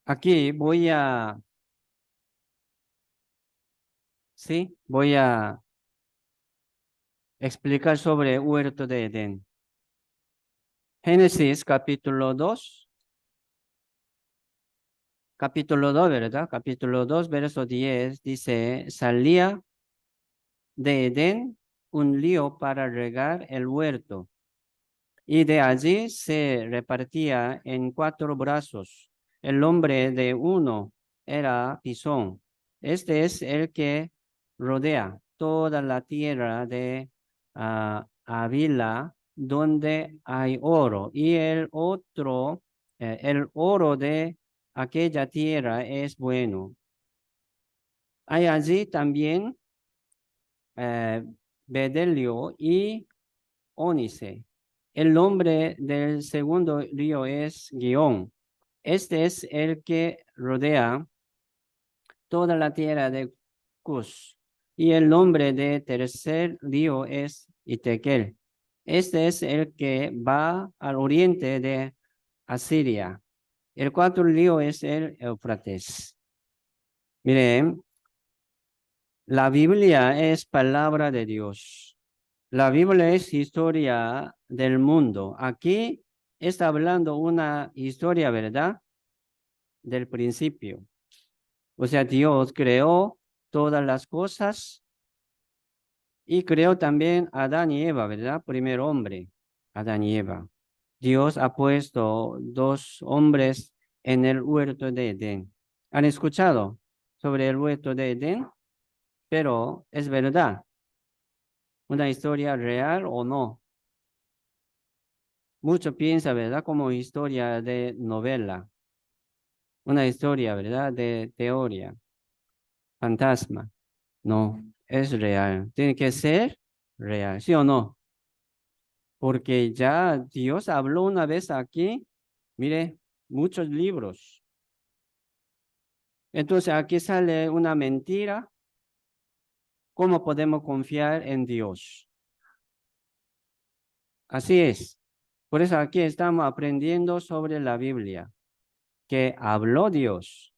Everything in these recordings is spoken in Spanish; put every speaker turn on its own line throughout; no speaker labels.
Aquí voy a explicar sobre huerto de Edén. Génesis capítulo 2, ¿verdad? Capítulo 2, verso 10 dice, salía de Edén un río para regar el huerto, y de allí se repartía en 4 brazos. El nombre de uno era Pisón. Este es el que rodea toda la tierra de Avila, donde hay oro. Y el oro de aquella tierra es bueno. Hay allí también eh, bedelio y ónice. El nombre del segundo río es Gihón. Este es el que rodea toda la tierra de Cus. Y el nombre del tercer río es Itequel. Este es el que va al oriente de Asiria. El cuarto río es el Éufrates. Miren, la Biblia es palabra de Dios. La Biblia es historia del mundo. Aquí está hablando una historia, ¿verdad? Del principio. O sea, Dios creó todas las cosas y creó también a Adán y Eva, ¿verdad? Primer hombre, Adán y Eva. Dios ha puesto 2 hombres en el huerto de Edén. ¿Han escuchado sobre el huerto de Edén? Pero es verdad, una historia real o no. Mucho piensa, ¿verdad? Como historia de novela, una historia, ¿verdad? De teoría, fantasma. No, es real. Tiene que ser real, ¿sí o no? Porque ya Dios habló una vez aquí, mire, muchos libros. Entonces aquí sale una mentira. ¿Cómo podemos confiar en Dios? Así es. Por eso aquí estamos aprendiendo sobre la Biblia, que habló Dios.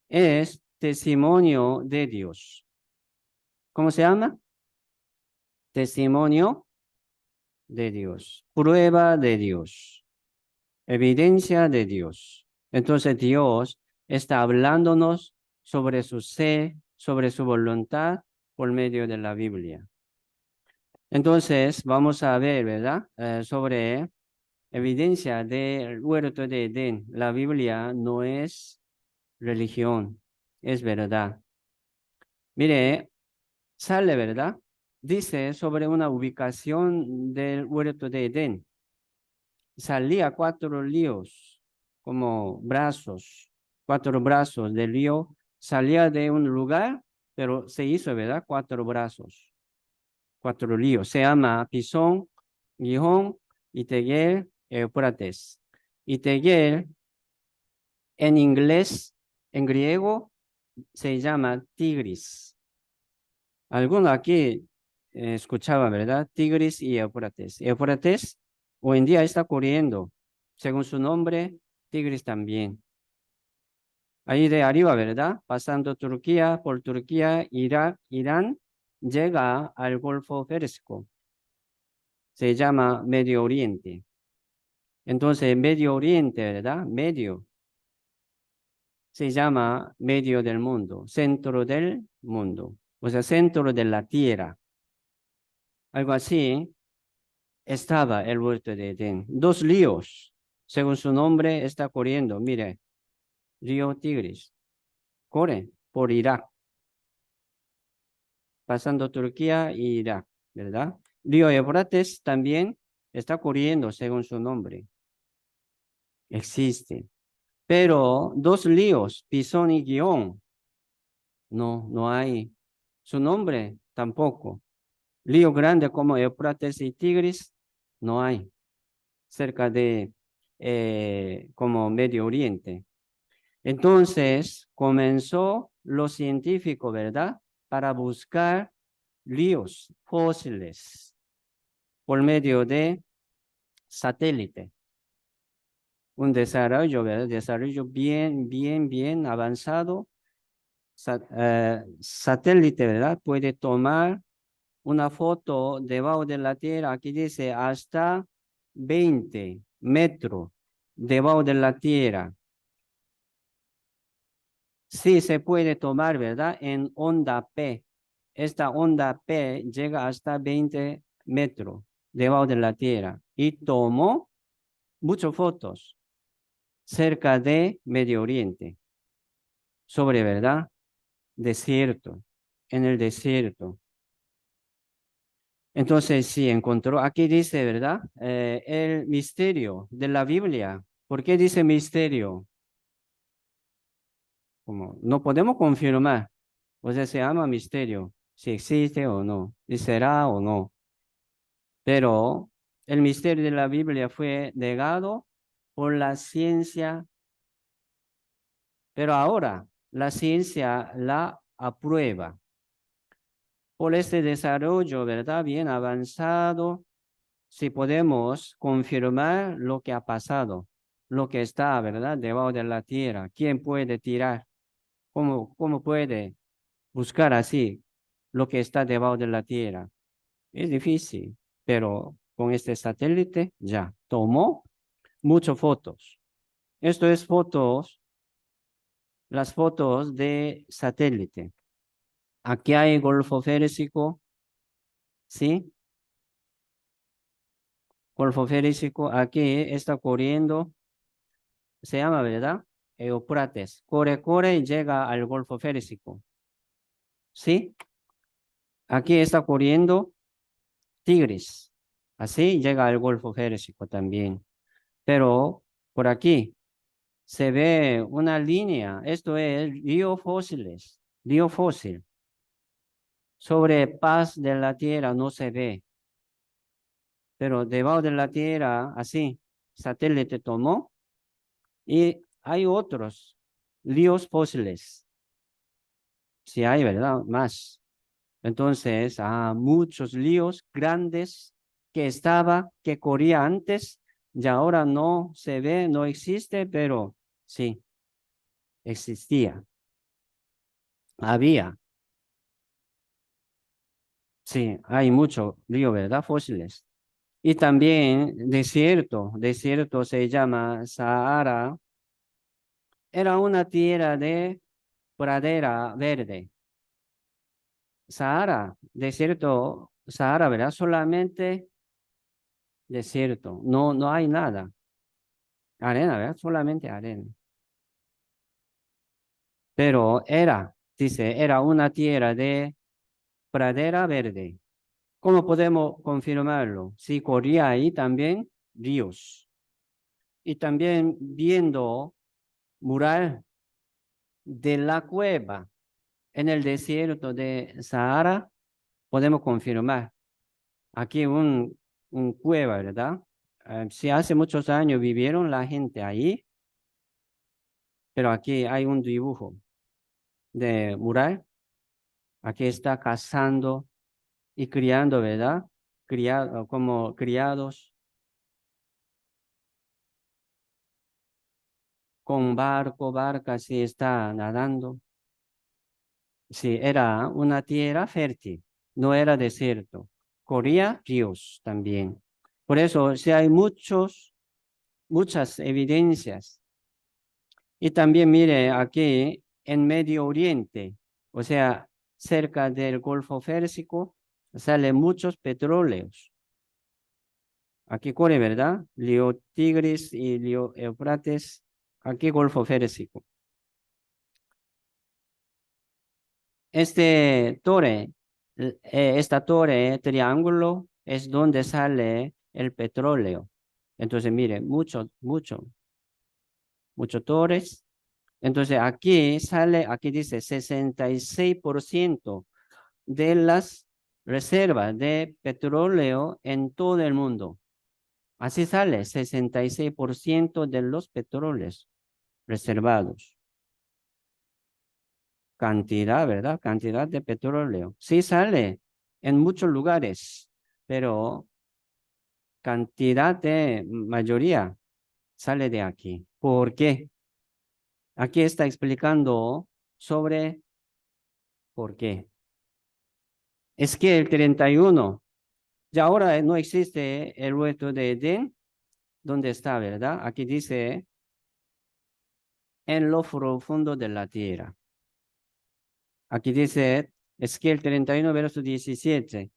Es testimonio de Dios. ¿Cómo se llama? Testimonio de Dios. Prueba de Dios. Evidencia de Dios. Entonces Dios está hablándonos sobre su ser, sobre su voluntad por medio de la Biblia. Entonces vamos a ver, ¿verdad? Sobre evidencia del huerto de Edén. La Biblia no es religión, es verdad. Mire, sale, ¿verdad? Dice sobre una ubicación del huerto de Edén. Salía 4 ríos, como brazos, 4 brazos del río. Salía de un lugar, pero se hizo, ¿verdad? 4 brazos, 4 ríos. Se llama Pisón, Gihón, Iteguel, Éufrates. Iteguel, en inglés, en griego, se llama Tigris. Algunos aquí escuchaban, ¿verdad? Tigris y Éufrates. Éufrates hoy en día está corriendo. Según su nombre, Tigris también. Ahí de arriba, ¿verdad? Pasando Turquía, por Turquía, Irak, Irán, llega al Golfo Pérsico. Se llama Medio Oriente. Entonces, Medio Oriente, ¿verdad? Medio. Se llama medio del mundo, centro del mundo. O sea, centro de la tierra. Algo así. Estaba el huerto de Edén. 2 ríos, según su nombre, está corriendo. Mire, río Tigris, corre por Irak, pasando Turquía e Irak, ¿verdad? Río Éufrates también está corriendo, según su nombre. Existe. Pero 2 ríos, Pisón y Gihón, no, no hay. Su nombre tampoco. Río grande como Éufrates y Tigris, no hay. Cerca de como Medio Oriente. Entonces comenzó lo científico, ¿verdad? Para buscar ríos fósiles por medio de satélite. un desarrollo, ¿verdad? Desarrollo bien avanzado. Satélite, ¿verdad? Puede tomar una foto debajo de la tierra. Aquí dice hasta 20 metros debajo de la tierra. Sí se puede tomar, ¿verdad? En onda P. Esta onda P llega hasta 20 metros debajo de la tierra y tomó muchas fotos cerca de Medio Oriente, sobre, ¿verdad? Desierto, en el desierto. Entonces, sí, encontró, aquí dice, ¿verdad? El misterio de la Biblia. ¿Por qué dice misterio? Como no podemos confirmar, o sea, se llama misterio, si existe o no, y será o no. Pero el misterio de la Biblia fue negado por la ciencia, pero ahora la ciencia la aprueba. Por este desarrollo, ¿verdad? Bien avanzado, si podemos confirmar lo que ha pasado, lo que está, ¿verdad? Debajo de la tierra. ¿Quién puede tirar? ¿Cómo puede buscar así lo que está debajo de la tierra? Es difícil, pero con este satélite ya tomó muchas fotos. Esto es fotos, las fotos de satélite. Aquí hay Golfo Férsico, ¿sí? Golfo Férsico, aquí está corriendo, se llama, ¿verdad? Eufrates. Corre y llega al Golfo Férsico, ¿sí? Aquí está corriendo Tigris, así llega al Golfo Férsico también. Pero por aquí se ve una línea, esto es río fósiles, río fósil. Sobre paz de la tierra no se ve, pero debajo de la tierra, así, satélite tomó y hay otros ríos fósiles, si hay, ¿verdad? Más. Entonces, muchos ríos grandes que corría antes, ya ahora no se ve, no existe, pero sí, existía, había. Sí, hay mucho río, ¿verdad? Fósiles. Y también desierto se llama Sahara. Era una tierra de pradera verde. Sahara, desierto, Sahara, ¿verdad? Solamente desierto, no hay nada. Arena, ¿verdad? Solamente arena. Pero era una tierra de pradera verde. ¿Cómo podemos confirmarlo? Si corría ahí también ríos. Y también viendo mural de la cueva en el desierto de Sahara, podemos confirmar. Aquí un cueva, ¿verdad? Si hace muchos años vivieron la gente ahí, pero aquí hay un dibujo de mural. Aquí está cazando y criando, ¿verdad? Como criados con barca, sí está nadando. Sí, era una tierra fértil, no era desierto. Corría ríos también. Por eso, sí hay muchas evidencias. Y también mire aquí en Medio Oriente, o sea, cerca del Golfo Férsico, salen muchos petróleos. Aquí corre, ¿verdad? Río Tigris y río Eufrates, aquí Golfo Férsico. Esta torre, triángulo, es donde sale el petróleo. Entonces, mire, muchos torres. Entonces, aquí dice 66% de las reservas de petróleo en todo el mundo. Así sale, 66% de los petróleos reservados. Cantidad, ¿verdad? Cantidad de petróleo. Sí sale en muchos lugares, pero cantidad de mayoría. sale de aquí. ¿Por qué? Aquí está explicando sobre por qué. Es que el 31, ya ahora no existe el huerto de Edén, ¿dónde está, verdad? Aquí dice, en lo profundo de la tierra. Aquí dice, Ezequiel 31, verso 17,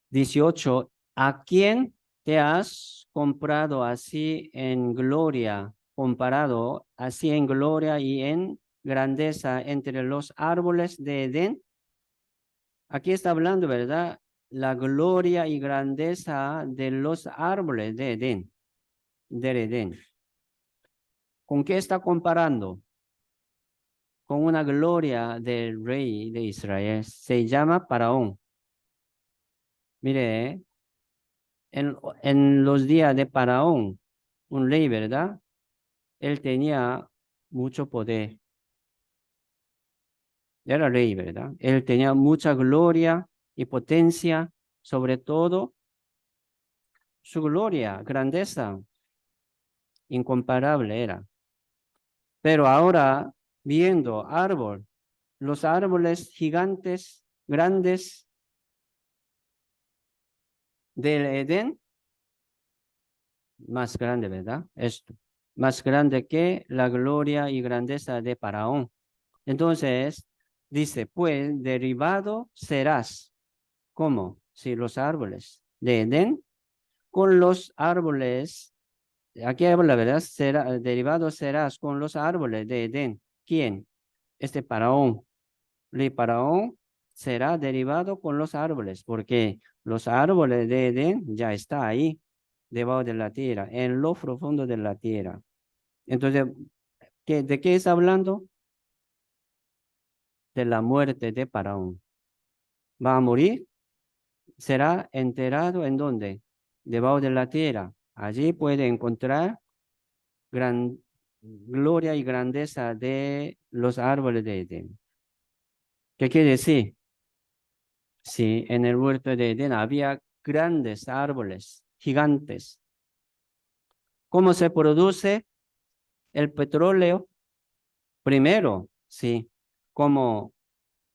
18, ¿a quién te has comprado así en gloria, comparado así en gloria y en grandeza entre los árboles de Edén? Aquí está hablando, ¿verdad? La gloria y grandeza de los árboles de Edén, del Edén. ¿Con qué está comparando? Con una gloria del rey de Israel. Se llama Faraón. Mire, en los días de Faraón, un rey, ¿verdad? Él tenía mucho poder. Era rey, ¿verdad? Él tenía mucha gloria y potencia, sobre todo su gloria, grandeza, incomparable era. Pero ahora, viendo los árboles gigantes, grandes del Edén, más grande, ¿verdad? Esto, más grande que la gloria y grandeza de Faraón. Entonces, dice, pues derivado serás. ¿Cómo? Si los árboles de Edén con los árboles, aquí habla, ¿verdad? Derivado serás con los árboles de Edén. ¿Quién? Este Faraón. El Faraón será derivado con los árboles, porque los árboles de Edén ya está ahí, debajo de la tierra, en lo profundo de la tierra. Entonces, ¿de qué está hablando? De la muerte de Faraón. Va a morir, será enterrado ¿en dónde? Debajo de la tierra. Allí puede encontrar gran gloria y grandeza de los árboles de Edén. ¿Qué quiere decir? Sí, en el huerto de Edén había grandes árboles, gigantes. ¿Cómo se produce el petróleo? Primero, sí, como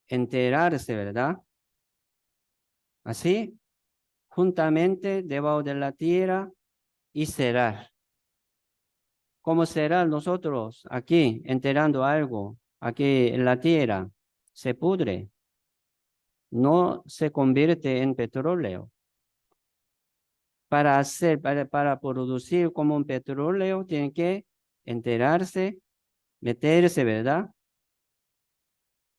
enterarse, ¿verdad? Así, juntamente debajo de la tierra y cerrar. ¿Cómo será nosotros aquí enterrando algo aquí en la tierra? Se pudre, no se convierte en petróleo. Para producir como un petróleo, tiene que enterarse, meterse, ¿verdad?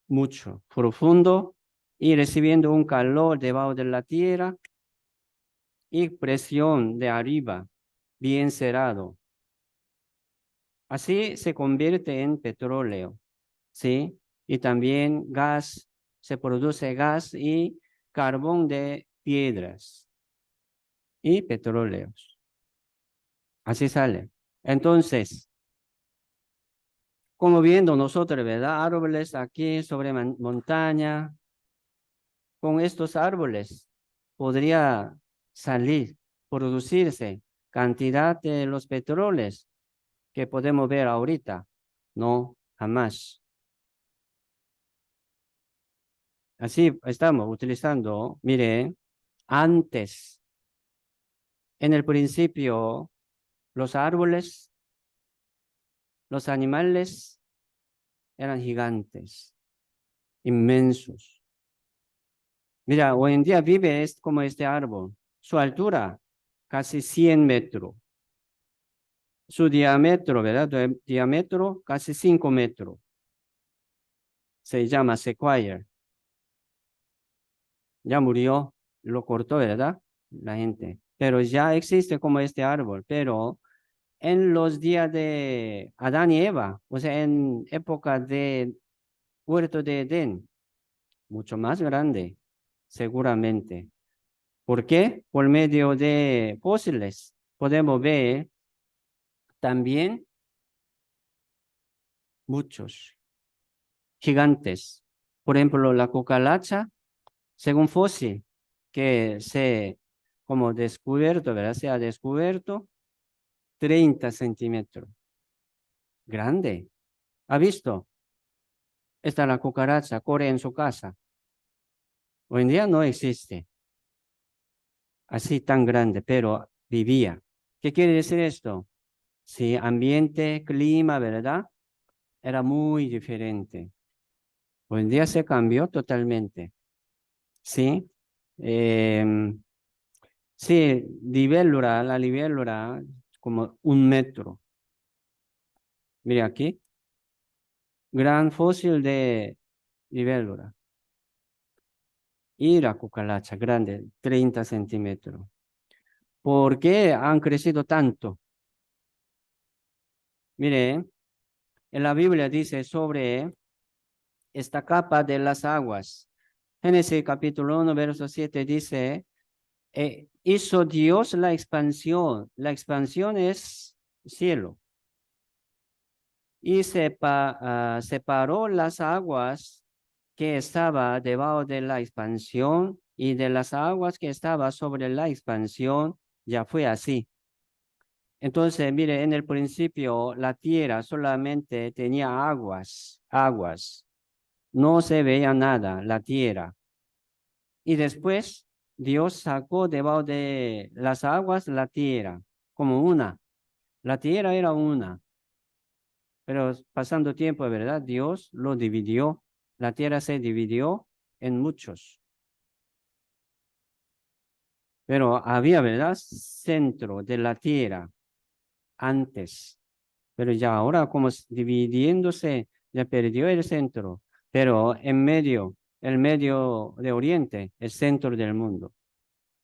Mucho, profundo y recibiendo un calor debajo de la tierra y presión de arriba, bien cerrado. Así se convierte en petróleo, ¿sí? Y también gas, se produce gas y carbón de piedras y petróleos. Así sale. Entonces, como viendo nosotros, ¿verdad? Árboles aquí sobre montaña, con estos árboles podría salir, producirse cantidad de los petróleos que podemos ver ahorita. No, jamás. Así estamos utilizando, mire, antes, en el principio, los árboles, los animales eran gigantes, inmensos. Mira, hoy en día vive como este árbol. Su altura, casi 100 metros. Su diámetro, ¿verdad? Diámetro, casi 5 metros. Se llama sequoia. Ya murió, lo cortó, ¿verdad? La gente. Pero ya existe como este árbol. Pero en los días de Adán y Eva, o sea, en época de huerto de Edén, mucho más grande, seguramente. ¿Por qué? Por medio de fósiles podemos ver también muchos gigantes. Por ejemplo, la cucaracha, según fósil, que se como descubierto, ¿verdad? Se ha descubierto, 30 centímetros. Grande. ¿Ha visto? Esta la cucaracha, corre en su casa. Hoy en día no existe así tan grande, pero vivía. ¿Qué quiere decir esto? Sí, ambiente, clima, ¿verdad? Era muy diferente. Hoy en día se cambió totalmente. Sí. Sí, la libélula, como 1 metro. Mira aquí, gran fósil de libélula. Y la cucaracha grande, 30 centímetros. ¿Por qué han crecido tanto? Mire, en la Biblia dice sobre esta capa de las aguas. Génesis capítulo 1, verso 7 dice, hizo Dios la expansión. La expansión es cielo. Y separó las aguas que estaba debajo de la expansión y de las aguas que estaba sobre la expansión. Ya fue así. Entonces, mire, en el principio la tierra solamente tenía aguas. No se veía nada, la tierra. Y después Dios sacó debajo de las aguas la tierra, como una. La tierra era una. Pero pasando tiempo, ¿verdad? Dios lo dividió. La tierra se dividió en muchos. Pero había, ¿verdad? Centro de la tierra antes. Pero ya ahora como dividiéndose, ya perdió el centro. Pero en medio, el medio de Oriente, el centro del mundo,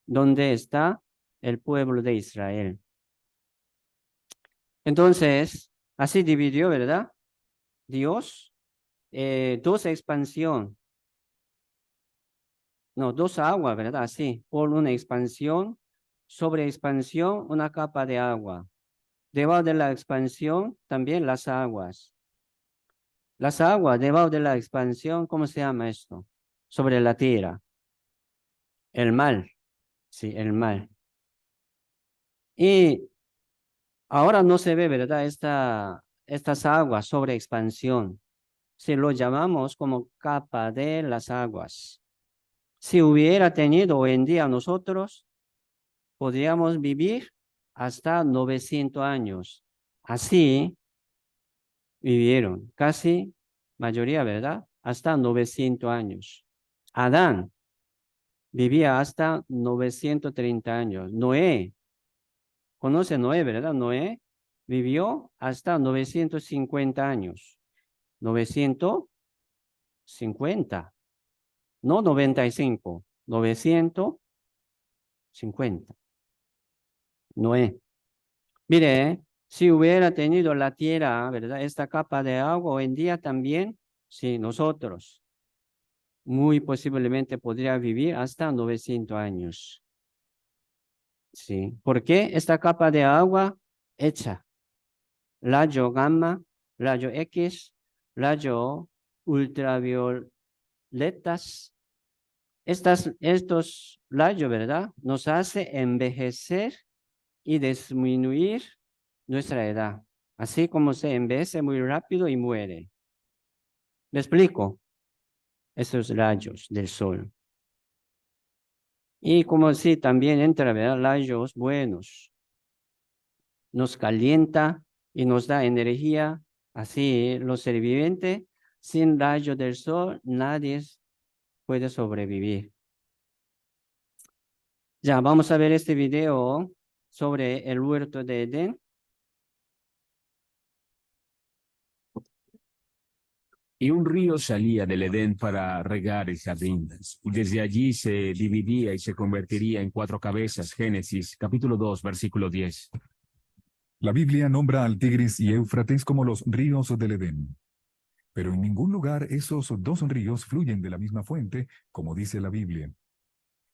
donde está el pueblo de Israel. Entonces, así dividió, ¿verdad? Dios, dos expansión. No, dos aguas, ¿verdad? Así, por una expansión, sobre expansión, una capa de agua. Debajo de la expansión, también las aguas. Las aguas debajo de la expansión, ¿cómo se llama esto? Sobre la tierra. El mar. Sí, el mar. Y ahora no se ve, ¿verdad? Estas aguas sobre expansión. Si lo llamamos como capa de las aguas. Si hubiera tenido hoy en día nosotros, podríamos vivir hasta 900 años. Así vivieron, casi mayoría, ¿verdad? Hasta 900 años. Adán vivía hasta 930 años. Noé, conoce Noé, ¿verdad? Noé vivió hasta 950 años. 950, no 95, 950. Noé. Mire, si hubiera tenido la tierra, ¿verdad? Esta capa de agua hoy en día también, sí, nosotros muy posiblemente podría vivir hasta 900 años. Sí. ¿Por qué esta capa de agua hecha? Rayo gamma, rayo X, rayo ultravioletas. Estos rayos, ¿verdad? Nos hace envejecer y disminuir nuestra edad. Así como se envejece muy rápido y muere. ¿Me explico? Estos rayos del sol. Y como si también entra, ¿verdad? Rayos buenos. Nos calienta y nos da energía. Así, los sobrevivientes, sin rayos del sol, nadie puede sobrevivir. Ya, vamos a ver este video sobre el huerto de Edén.
Y un río salía del Edén para regar el jardín. Y desde allí se dividía y se convertiría en 4 cabezas. Génesis, capítulo 2, versículo 10.
La Biblia nombra al Tigris y Éufrates como los ríos del Edén. Pero en ningún lugar esos dos ríos fluyen de la misma fuente, como dice la Biblia.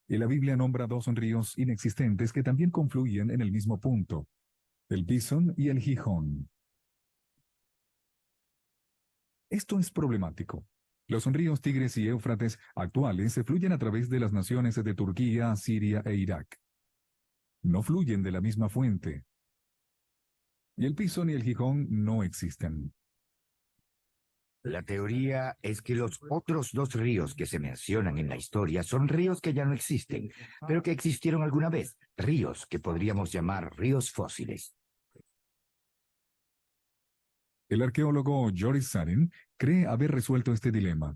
Y la Biblia nombra dos ríos inexistentes que también confluyen en el mismo punto, el Bison y el Gijón. Esto es problemático. Los ríos Tigris y Éufrates actuales se fluyen a través de las naciones de Turquía, Siria e Irak. No fluyen de la misma fuente. y el Pisón y el Gijón no existen.
La teoría es que los otros dos ríos que se mencionan en la historia son ríos que ya no existen, pero que existieron alguna vez, ríos que podríamos llamar ríos fósiles.
El arqueólogo Joris Sarin cree haber resuelto este dilema.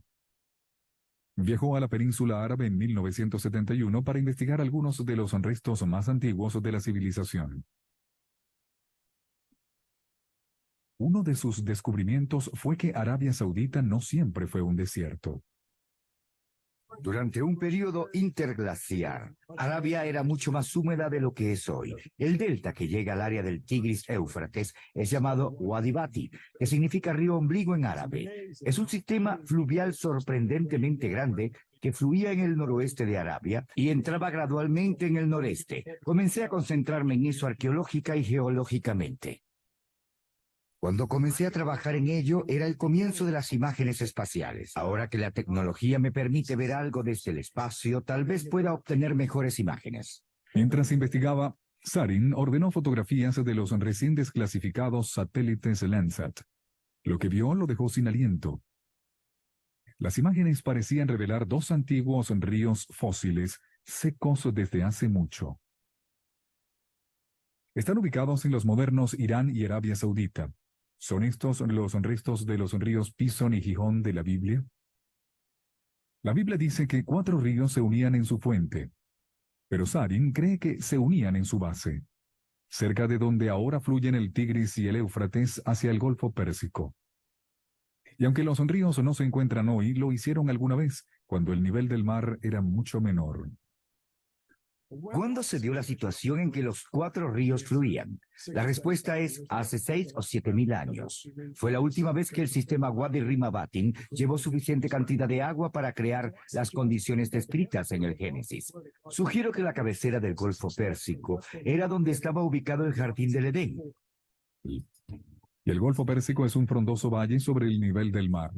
Viajó a la península árabe en 1971 para investigar algunos de los restos más antiguos de la civilización. Uno de sus descubrimientos fue que Arabia Saudita no siempre fue un desierto.
Durante un periodo interglaciar, Arabia era mucho más húmeda de lo que es hoy. El delta que llega al área del Tigris-Éufrates es llamado Wadi Bati, que significa río ombligo en árabe. Es un sistema fluvial sorprendentemente grande que fluía en el noroeste de Arabia y entraba gradualmente en el noreste. Comencé a concentrarme en eso arqueológica y geológicamente. Cuando comencé a trabajar en ello, era el comienzo de las imágenes espaciales. Ahora que la tecnología me permite ver algo desde el espacio, tal vez pueda obtener mejores imágenes.
Mientras investigaba, Sarin ordenó fotografías de los recién desclasificados satélites Landsat. Lo que vio lo dejó sin aliento. Las imágenes parecían revelar dos antiguos ríos fósiles secos desde hace mucho. Están ubicados en los modernos Irán y Arabia Saudita. ¿Son estos los restos de los ríos Pisón y Gijón de la Biblia? La Biblia dice que 4 ríos se unían en su fuente, pero Sarin cree que se unían en su base, cerca de donde ahora fluyen el Tigris y el Éufrates hacia el Golfo Pérsico. Y aunque los ríos no se encuentran hoy, lo hicieron alguna vez, cuando el nivel del mar era mucho menor.
¿Cuándo se dio la situación en que los 4 ríos fluían? La respuesta es hace 6 o 7 mil años. Fue la última vez que el sistema Wadi Rima Batin llevó suficiente cantidad de agua para crear las condiciones descritas en el Génesis. Sugiero que la cabecera del Golfo Pérsico era donde estaba ubicado el Jardín del Edén.
Y el Golfo Pérsico es un frondoso valle sobre el nivel del mar.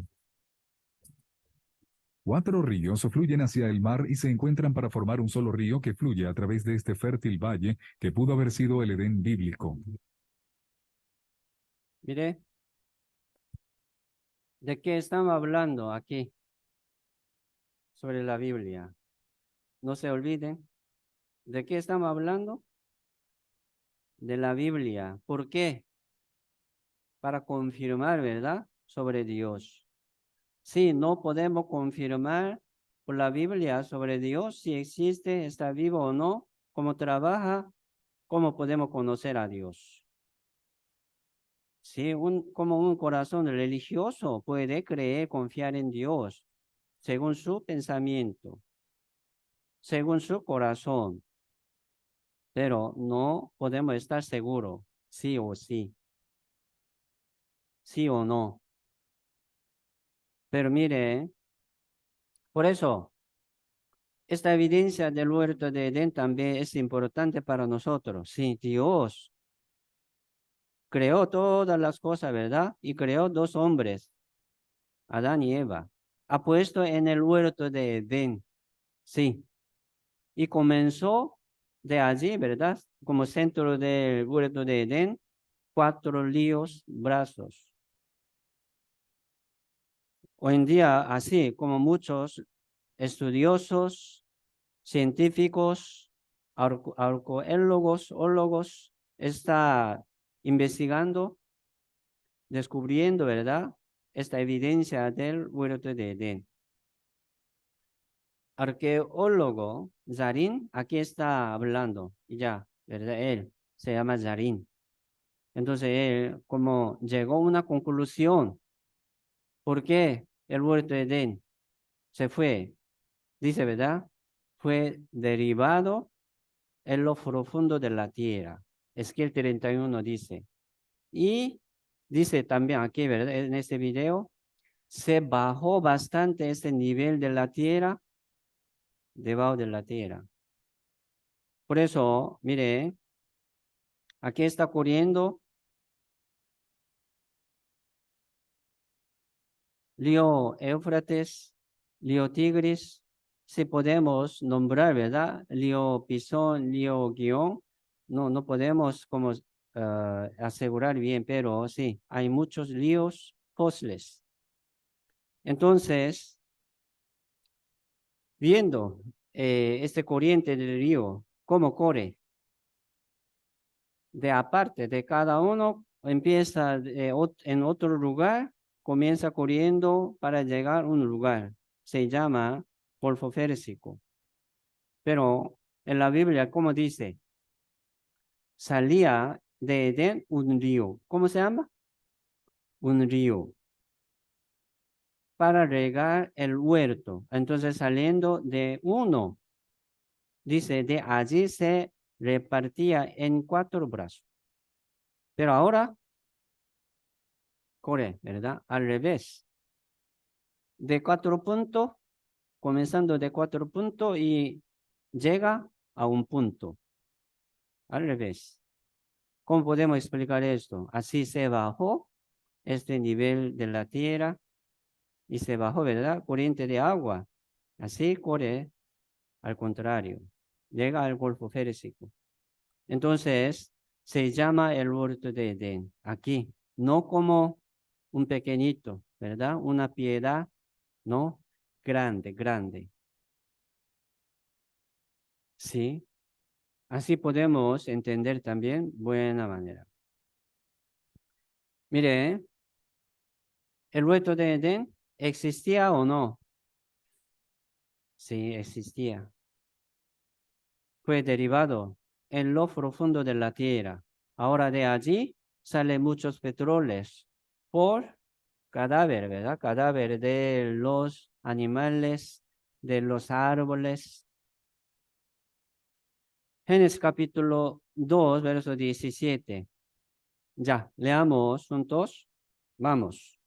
4 ríos fluyen hacia el mar y se encuentran para formar un solo río que fluye a través de este fértil valle que pudo haber sido el Edén bíblico.
Mire, ¿de qué estamos hablando aquí? Sobre la Biblia. No se olviden. ¿De qué estamos hablando? De la Biblia. ¿Por qué? Para confirmar, ¿verdad? Sobre Dios. Sí, no podemos confirmar por la Biblia sobre Dios si existe, está vivo o no, cómo trabaja, cómo podemos conocer a Dios. Sí, como un corazón religioso puede creer, confiar en Dios, según su pensamiento, según su corazón, pero no podemos estar seguros, sí o sí, sí o no. Pero mire, por eso, esta evidencia del huerto de Edén también es importante para nosotros. Sí, Dios creó todas las cosas, ¿verdad? Y creó 2 hombres, Adán y Eva. Ha puesto en el huerto de Edén, sí. Y comenzó de allí, ¿verdad? Como centro del huerto de Edén, 4 ríos, brazos. Hoy en día, así como muchos estudiosos, científicos, arqueólogos, está investigando, descubriendo, ¿verdad? Esta evidencia del huerto de Edén. Arqueólogo Zarin, aquí está hablando, y ya, ¿verdad? Él se llama Zarin. Entonces él como llegó a una conclusión. ¿Por qué el huerto de Edén se fue? Dice, ¿verdad? Fue derivado en lo profundo de la tierra. Ezequiel 31 dice. Y dice también aquí, ¿verdad? En este video, se bajó bastante este nivel de la tierra, debajo de la tierra. Por eso, mire, aquí está ocurriendo río Éufrates, río Tigris, si podemos nombrar, ¿verdad? Río Pisón, río Gihón, no podemos como asegurar bien, pero sí, hay muchos ríos fósiles. Entonces, viendo este corriente del río, cómo corre, de aparte de cada uno, empieza en otro lugar, comienza corriendo para llegar a un lugar. Se llama Golfo Pérsico. Pero en la Biblia, ¿cómo dice? Salía de Edén un río. ¿Cómo se llama? Un río. Para regar el huerto. Entonces, saliendo de uno, dice, de allí se repartía en 4 brazos. Pero ahora, corre, ¿verdad? Al revés. De 4 puntos, comenzando de 4 puntos y llega a un punto. Al revés. ¿Cómo podemos explicar esto? Así se bajó este nivel de la tierra y se bajó, ¿verdad? Corriente de agua. Así corre al contrario. Llega al Golfo Pérsico. Entonces, se llama el huerto de Edén. Aquí, no como un pequeñito, ¿verdad? Una piedad, no, grande, grande. Sí, así podemos entender también buena manera. Mire, ¿el huerto de Edén existía o no? Sí, existía. Fue derivado en lo profundo de la tierra. Ahora de allí salen muchos petróleos por cadáver, ¿verdad? Cadáver de los animales, de los árboles. Génesis capítulo 2, verso 17. Ya, leamos juntos. Vamos.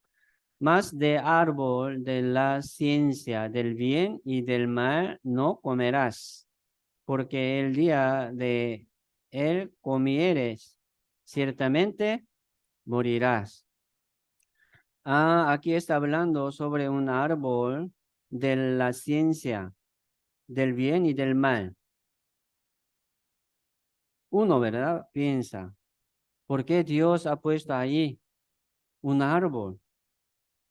Más de árbol de la ciencia del bien y del mal no comerás, porque el día de él comieres, ciertamente morirás. Aquí está hablando sobre un árbol de la ciencia del bien y del mal. Uno, ¿verdad? Piensa, ¿por qué Dios ha puesto ahí un árbol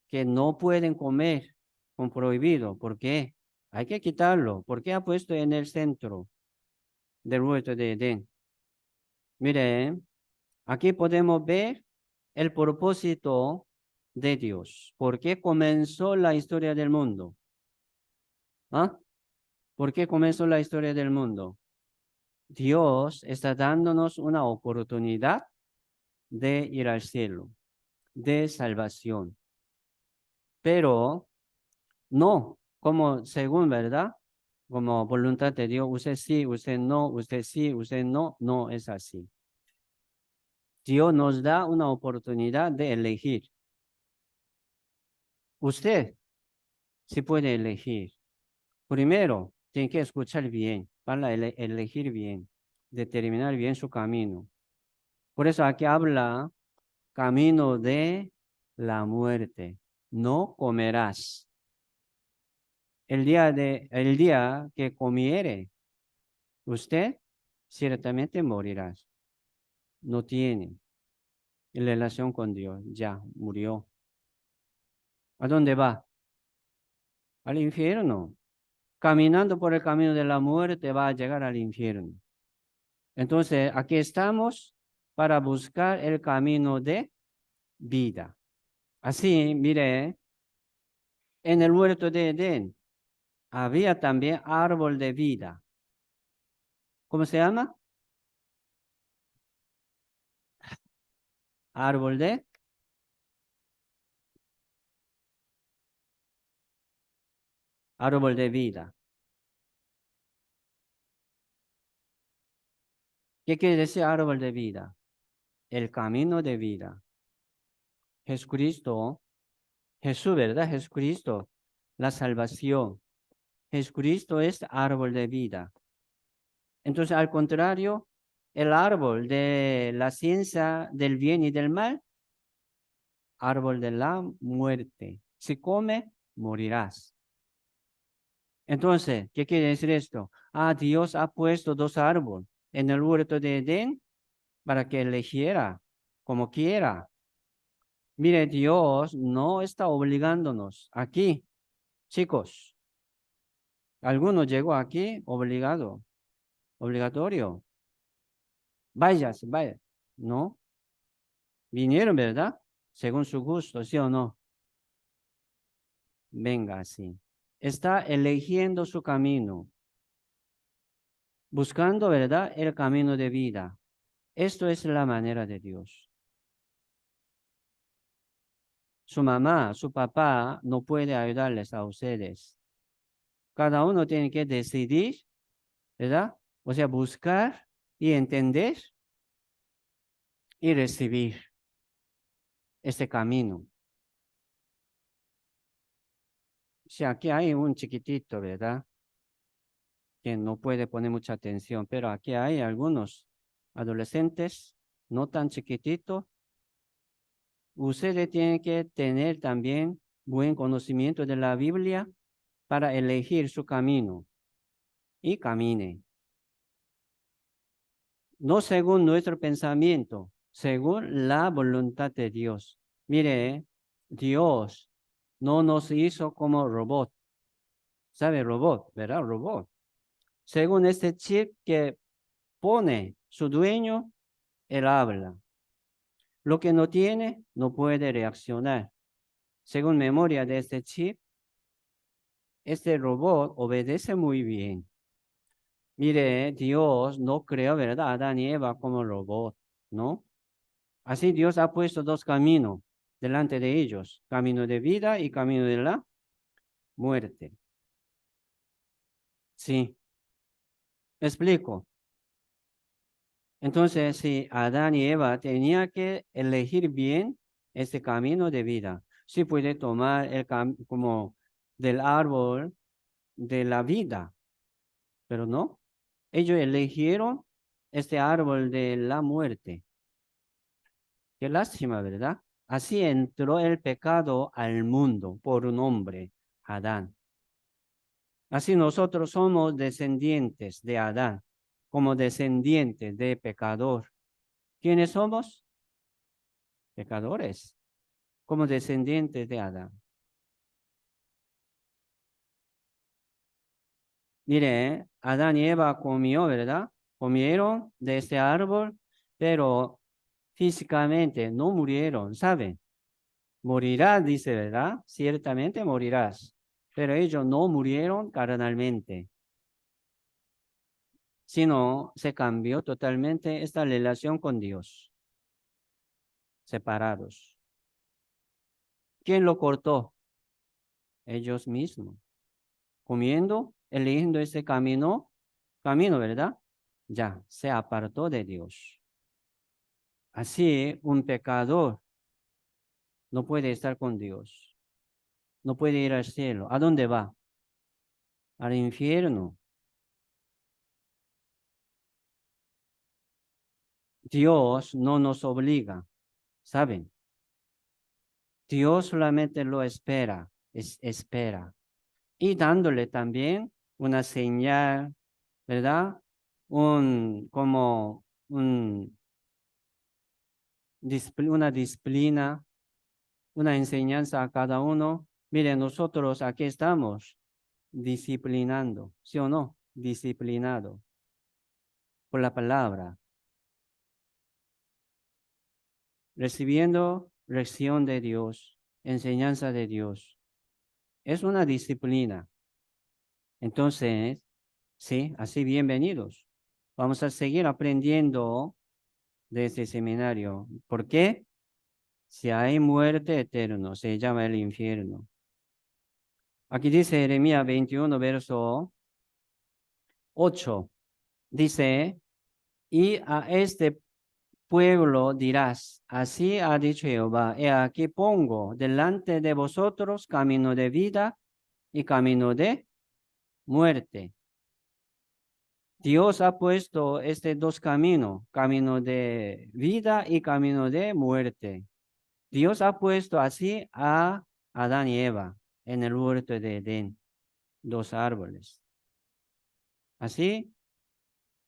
que no pueden comer con prohibido? ¿Por qué? Hay que quitarlo. ¿Por qué ha puesto en el centro del huerto de Edén? Miren, aquí podemos ver el propósito de Dios. ¿Por qué comenzó la historia del mundo? ¿Ah? ¿Por qué comenzó la historia del mundo? Dios está dándonos una oportunidad de ir al cielo, de salvación. Pero no, como según, ¿verdad? Como voluntad de Dios, usted sí, usted no, usted sí, usted no, no es así. Dios nos da una oportunidad de elegir. Usted sí puede elegir. Primero, tiene que escuchar bien, para elegir bien, determinar bien su camino. Por eso aquí habla camino de la muerte. No comerás. El día que comiere, usted ciertamente morirás. No tiene relación con Dios. Ya murió. ¿A dónde va? Al infierno. Caminando por el camino de la muerte va a llegar al infierno. Entonces, aquí estamos para buscar el camino de vida. Así, mire, en el huerto de Edén había también árbol de vida. ¿Cómo se llama? Árbol de vida. ¿Qué quiere decir árbol de vida? El camino de vida. Jesucristo, Jesús, ¿verdad? Jesucristo, la salvación. Jesucristo es árbol de vida. Entonces, al contrario, el árbol de la ciencia del bien y del mal, árbol de la muerte. Si come, morirás. Entonces, ¿qué quiere decir esto? Dios ha puesto 2 árboles en el huerto de Edén para que eligiera como quiera. Mire, Dios no está obligándonos aquí, chicos. Algunos llegó aquí obligatorio. Váyase, vaya. No, vinieron, ¿verdad? Según su gusto, ¿sí o no? Venga así. Está eligiendo su camino, buscando, ¿verdad? El camino de vida. Esto es la manera de Dios. Su mamá, su papá no puede ayudarles a ustedes. Cada uno tiene que decidir, ¿verdad? O sea, buscar y entender y recibir este camino. Si aquí hay un chiquitito, ¿verdad? Que no puede poner mucha atención, pero aquí hay algunos adolescentes no tan chiquititos. Ustedes tienen que tener también buen conocimiento de la Biblia para elegir su camino y camine. No según nuestro pensamiento, según la voluntad de Dios. Mire, Dios no nos hizo como robot. ¿Sabe robot, verdad? Robot. Según este chip que pone su dueño, él habla. Lo que no tiene, no puede reaccionar. Según memoria de este chip, este robot obedece muy bien. Mire, Dios no creó, ¿verdad? A Adán y Eva como robot, ¿no? Así Dios ha puesto dos caminos delante de ellos, camino de vida y camino de la muerte. Sí, ¿me explico? Entonces, si Adán y Eva tenían que elegir bien este camino de vida, sí puede tomar el como del árbol de la vida, pero no. Ellos eligieron este árbol de la muerte. Qué lástima, ¿verdad? Así entró el pecado al mundo por un hombre, Adán. Así nosotros somos descendientes de Adán, como descendientes de pecador. ¿Quiénes somos? Pecadores, como descendientes de Adán. Mire, Adán y Eva comió, ¿verdad? Comieron de este árbol, pero físicamente no murieron, ¿saben? Morirás, dice, ¿verdad? Ciertamente morirás. Pero ellos no murieron carnalmente, sino se cambió totalmente esta relación con Dios, separados. ¿Quién lo cortó? Ellos mismos. Comiendo, eligiendo ese camino, ¿verdad? Ya, se apartó de Dios. Así, un pecador no puede estar con Dios, no puede ir al cielo. ¿A dónde va? Al infierno. Dios no nos obliga, ¿saben? Dios solamente lo espera, espera. Y dándole también una señal, ¿verdad? Como una disciplina, una enseñanza a cada uno. Miren, nosotros aquí estamos disciplinando, ¿sí o no? Disciplinado por la palabra, recibiendo lección de Dios, enseñanza de Dios. Es una disciplina. Entonces, sí, así bienvenidos. Vamos a seguir aprendiendo de este seminario. ¿Por qué? Si hay muerte eterna, se llama el infierno. Aquí dice Jeremías 21, verso 8. Dice, y a este pueblo dirás, así ha dicho Jehová, he aquí pongo delante de vosotros camino de vida y camino de muerte. Dios ha puesto este dos caminos, camino de vida y camino de muerte. Dios ha puesto así a Adán y Eva en el huerto de Edén, dos árboles. Así,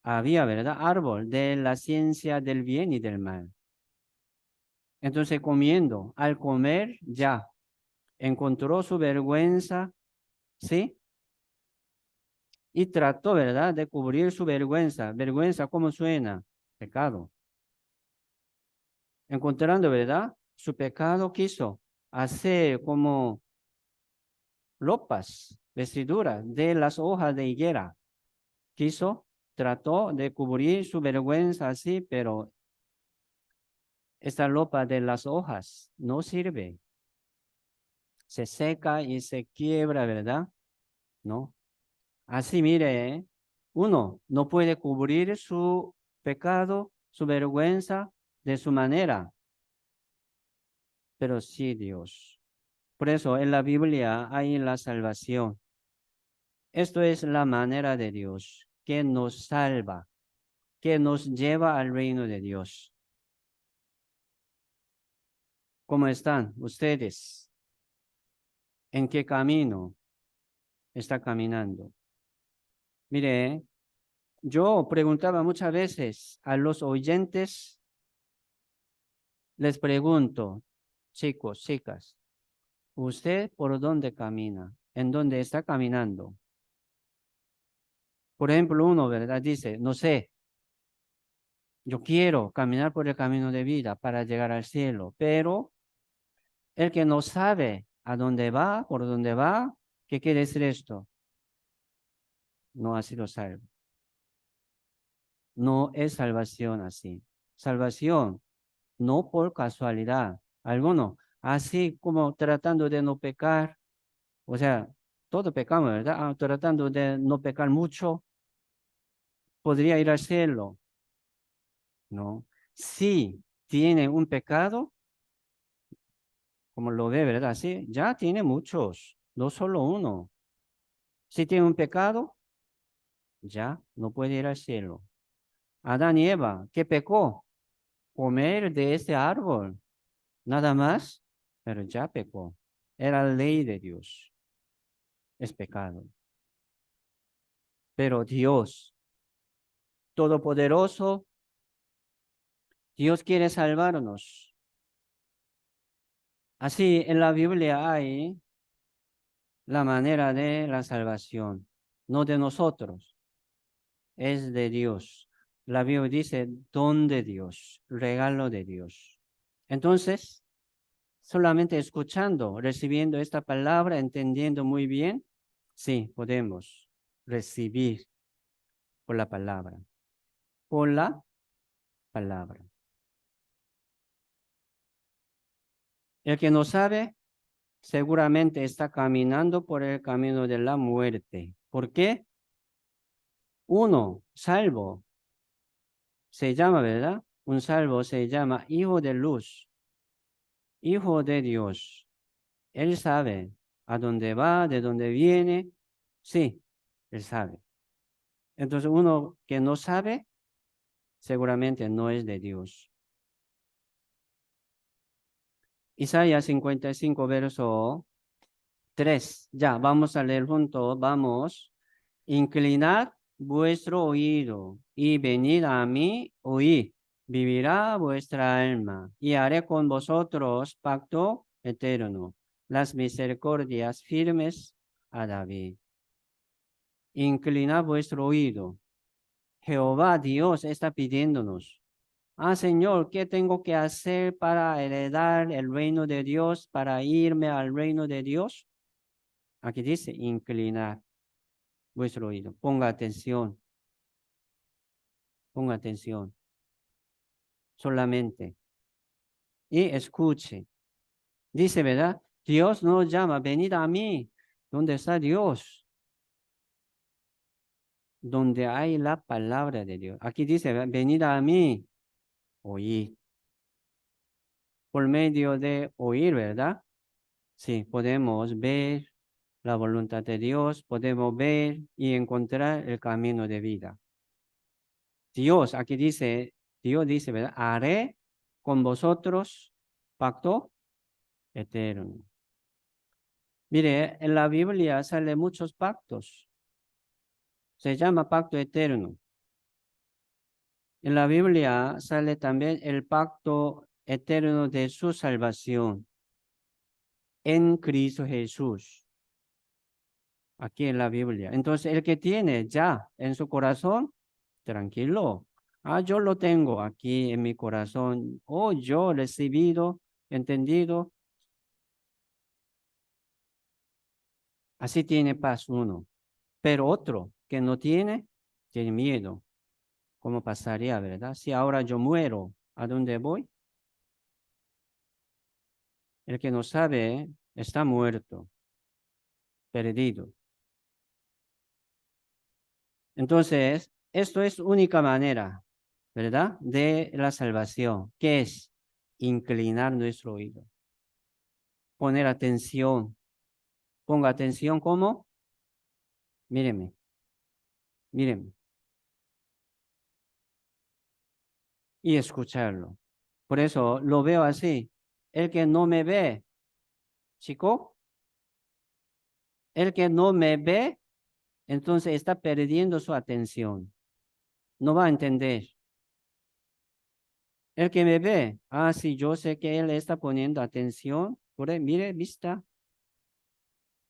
había, ¿verdad? Árbol de la ciencia del bien y del mal. Entonces comiendo, al comer ya encontró su vergüenza, ¿sí? Y trató, ¿verdad? De cubrir su vergüenza. Vergüenza, ¿cómo suena? Pecado. Encontrando, ¿verdad? Su pecado quiso hacer como ropas, vestiduras de las hojas de higuera. Trató de cubrir su vergüenza así, pero esta ropa de las hojas no sirve. Se seca y se quiebra, ¿verdad? No. Así, mire, uno no puede cubrir su pecado, su vergüenza de su manera, pero sí Dios. Por eso en la Biblia hay la salvación. Esto es la manera de Dios que nos salva, que nos lleva al reino de Dios. ¿Cómo están ustedes? ¿En qué camino está caminando? Mire, yo preguntaba muchas veces a los oyentes, les pregunto, chicos, chicas, ¿usted por dónde camina? ¿En dónde está caminando? Por ejemplo, uno, ¿verdad? Dice, no sé, yo quiero caminar por el camino de vida para llegar al cielo, pero el que no sabe a dónde va, por dónde va, ¿qué quiere decir esto? No ha sido salvo. No es salvación así. Salvación, no por casualidad. Alguno, así como tratando de no pecar, o sea, todo pecamos, ¿verdad? Tratando de no pecar mucho, podría ir al cielo. No. Si tiene un pecado, como lo ve, ¿verdad? Sí, ya tiene muchos, no solo uno. Si tiene un pecado, ya no puede ir al cielo. Adán y Eva, ¿qué pecó? Comer de este árbol, nada más, pero ya pecó. Era ley de Dios, es pecado. Pero Dios, Todopoderoso, Dios quiere salvarnos. Así en la Biblia hay la manera de la salvación, no de nosotros, es de Dios. La Biblia dice don de Dios, regalo de Dios. Entonces, solamente escuchando, recibiendo esta palabra, entendiendo muy bien, sí, podemos recibir por la palabra, por la palabra. El que no sabe, seguramente está caminando por el camino de la muerte. ¿Por qué? Uno, salvo, se llama, ¿verdad? Un salvo se llama hijo de luz, hijo de Dios. Él sabe a dónde va, de dónde viene. Sí, él sabe. Entonces, uno que no sabe, seguramente no es de Dios. Isaías 55, verso 3. Ya, vamos a leer juntos. Vamos. Inclinad vuestro oído y venid a mí, oíd. Vivirá vuestra alma y haré con vosotros pacto eterno. Las misericordias firmes a David. Inclinad vuestro oído. Jehová Dios está pidiéndonos. Señor, ¿qué tengo que hacer para heredar el reino de Dios, para irme al reino de Dios? Aquí dice, inclinar vuestro oído. Ponga atención. Ponga atención. Solamente. Y escuche. Dice, ¿verdad? Dios nos llama, venid a mí. ¿Dónde está Dios? Donde hay la palabra de Dios. Aquí dice, ¿verdad? Venid a mí. Oíd. Por medio de oír, ¿verdad? Sí, podemos ver la voluntad de Dios, podemos ver y encontrar el camino de vida. Dios, aquí dice, Dios dice, ¿verdad? Haré con vosotros pacto eterno. Mire, en la Biblia sale muchos pactos. Se llama pacto eterno. En la Biblia sale también el pacto eterno de su salvación en Cristo Jesús. Aquí en la Biblia. Entonces, el que tiene ya en su corazón, tranquilo. Ah, yo lo tengo aquí en mi corazón. Oh, yo recibido, entendido. Así tiene paz uno. Pero otro que no tiene, tiene miedo. ¿Cómo pasaría, verdad? Si ahora yo muero, ¿a dónde voy? El que no sabe está muerto, perdido. Entonces, esto es única manera, ¿verdad? De la salvación, que es inclinar nuestro oído, poner atención. Ponga atención, ¿cómo? Míreme, míreme. Y escucharlo. Por eso lo veo así. El que no me ve, chico, el que no me ve, entonces está perdiendo su atención. No va a entender. El que me ve, ah, sí, yo sé que él está poniendo atención. Por ahí, mire, vista,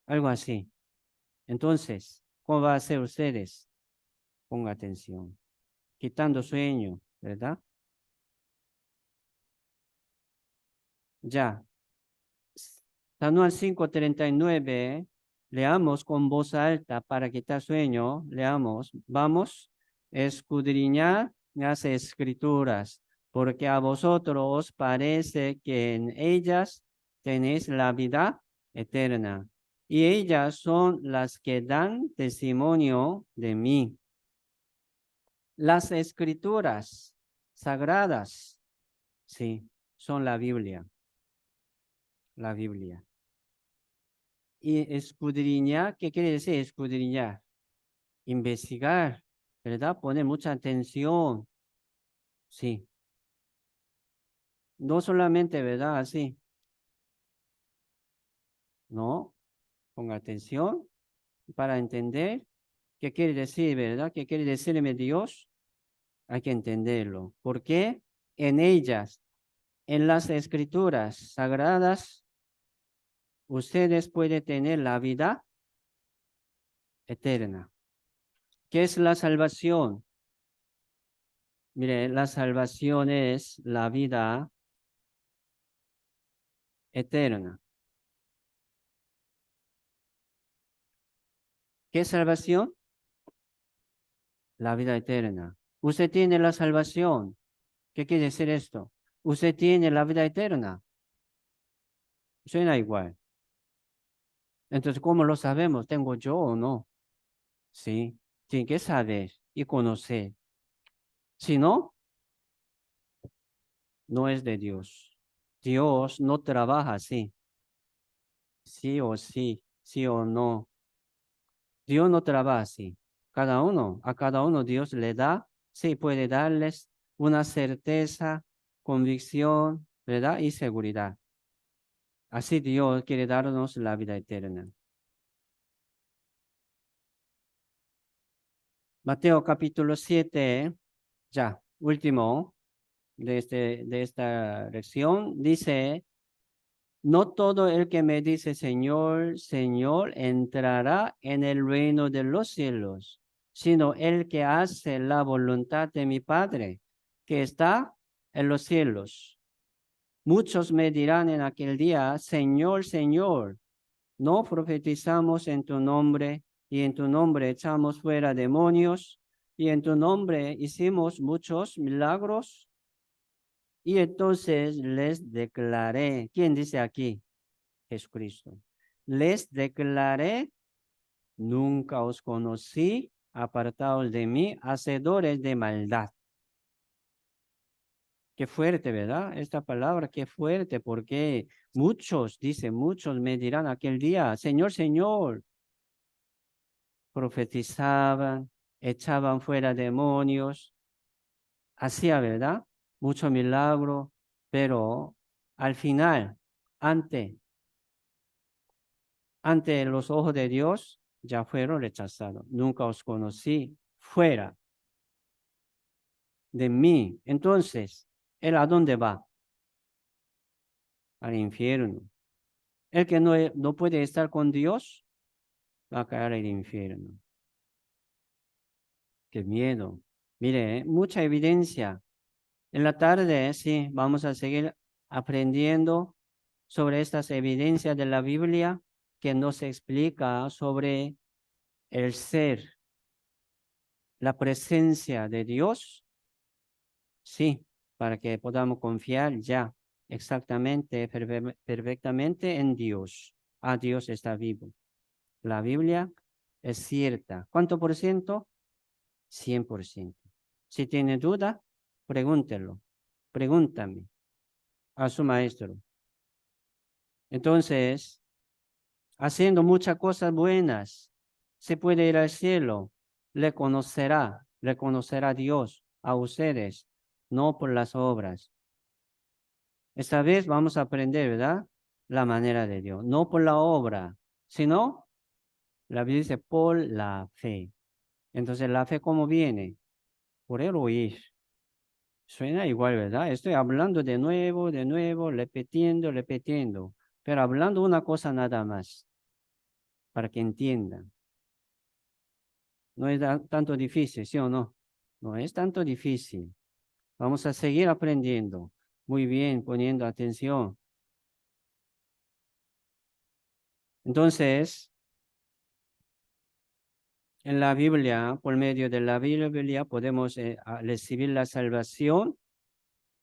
algo así. Entonces, ¿cómo va a hacer ustedes? Ponga atención. Quitando sueño, ¿verdad? Ya. Manual 539, leamos con voz alta para quitar sueño. Leamos, vamos, escudriñar las escrituras, porque a vosotros os parece que en ellas tenéis la vida eterna, y ellas son las que dan testimonio de mí. Las escrituras sagradas, sí, son la Biblia, la Biblia. Y escudriñar, ¿qué quiere decir escudriñar? Investigar, ¿verdad? Poner mucha atención, sí. No solamente, ¿verdad? Así, no, ponga atención para entender qué quiere decir, ¿verdad? ¿Qué quiere decirme Dios? Hay que entenderlo. Porque en ellas, en las escrituras sagradas, ustedes pueden tener la vida eterna. ¿Qué es la salvación? Mire, la salvación es la vida eterna. ¿Qué es salvación? La vida eterna. Usted tiene la salvación. ¿Qué quiere decir esto? Usted tiene la vida eterna. Suena igual. Entonces, ¿cómo lo sabemos? ¿Tengo yo o no? Sí, tiene que saber y conocer. Si no, no es de Dios. Dios no trabaja así. Sí o sí, sí o no. Dios no trabaja así. A cada uno Dios le da, sí puede darles una certeza, convicción, ¿verdad? Y seguridad. Así Dios quiere darnos la vida eterna. Mateo capítulo 7, ya, último de esta lección, dice, no todo el que me dice Señor, Señor, entrará en el reino de los cielos, sino el que hace la voluntad de mi Padre, que está en los cielos. Muchos me dirán en aquel día, Señor, Señor, ¿no profetizamos en tu nombre y en tu nombre echamos fuera demonios y en tu nombre hicimos muchos milagros? Y entonces les declaré, ¿quién dice aquí? Jesucristo. Les declaré, nunca os conocí, apartados de mí, hacedores de maldad. Qué fuerte, ¿verdad? Esta palabra, qué fuerte, porque muchos, dice, muchos me dirán aquel día, Señor, Señor, profetizaban, echaban fuera demonios, hacía, ¿verdad? Mucho milagro, pero al final, ante los ojos de Dios, ya fueron rechazados. Nunca os conocí, fuera. de mí. Entonces, ¿él a dónde va? Al infierno. El que no puede estar con Dios va a caer al infierno. Qué miedo. Mire, mucha evidencia. En la tarde, sí, vamos a seguir aprendiendo sobre estas evidencias de la Biblia que nos explica sobre el ser, la presencia de Dios, sí, para que podamos confiar ya exactamente, perfectamente en Dios. Ah, Dios está vivo. La Biblia es cierta. ¿Cuánto por ciento? 100%. Si tiene duda, pregúntelo. Pregúntame a su maestro. Entonces, haciendo muchas cosas buenas, se puede ir al cielo. Reconocerá a Dios a ustedes, no por las obras. Esta vez vamos a aprender, ¿verdad? La manera de Dios, no por la obra, sino, la Biblia dice, por la fe. Entonces, ¿la fe cómo viene? Por el oír. Suena igual, ¿verdad? Estoy hablando de nuevo, repitiendo, pero hablando una cosa nada más, para que entiendan. No es tanto difícil, ¿sí o no? No es tanto difícil. Vamos a seguir aprendiendo. Muy bien, poniendo atención. Entonces, en la Biblia, por medio de la Biblia, podemos recibir la salvación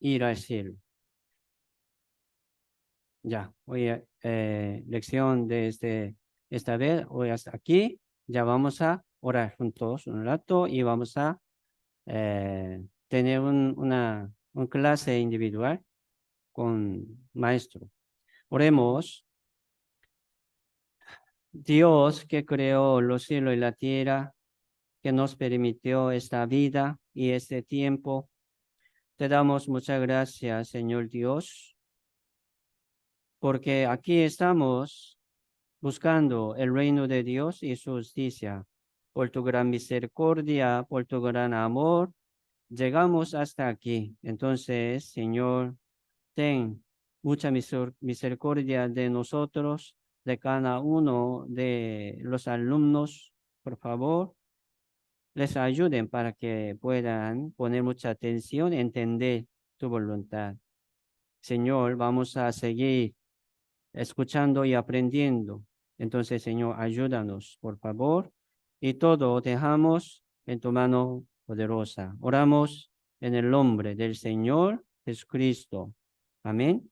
e ir al cielo. Ya, hoy lección de esta vez, hoy hasta aquí. Ya vamos a orar juntos un rato y vamos a tener una clase individual con maestro. Oremos. Dios que creó los cielos y la tierra, que nos permitió esta vida y este tiempo, te damos muchas gracias, Señor Dios, porque aquí estamos buscando el reino de Dios y su justicia. Por tu gran misericordia, por tu gran amor, llegamos hasta aquí. Entonces, Señor, ten mucha misericordia de nosotros, de cada uno de los alumnos, por favor, les ayuden para que puedan poner mucha atención, entender tu voluntad. Señor, vamos a seguir escuchando y aprendiendo. Entonces, Señor, ayúdanos, por favor, y todo dejamos en tu mano poderosa. Oramos en el nombre del Señor Jesucristo. Amén.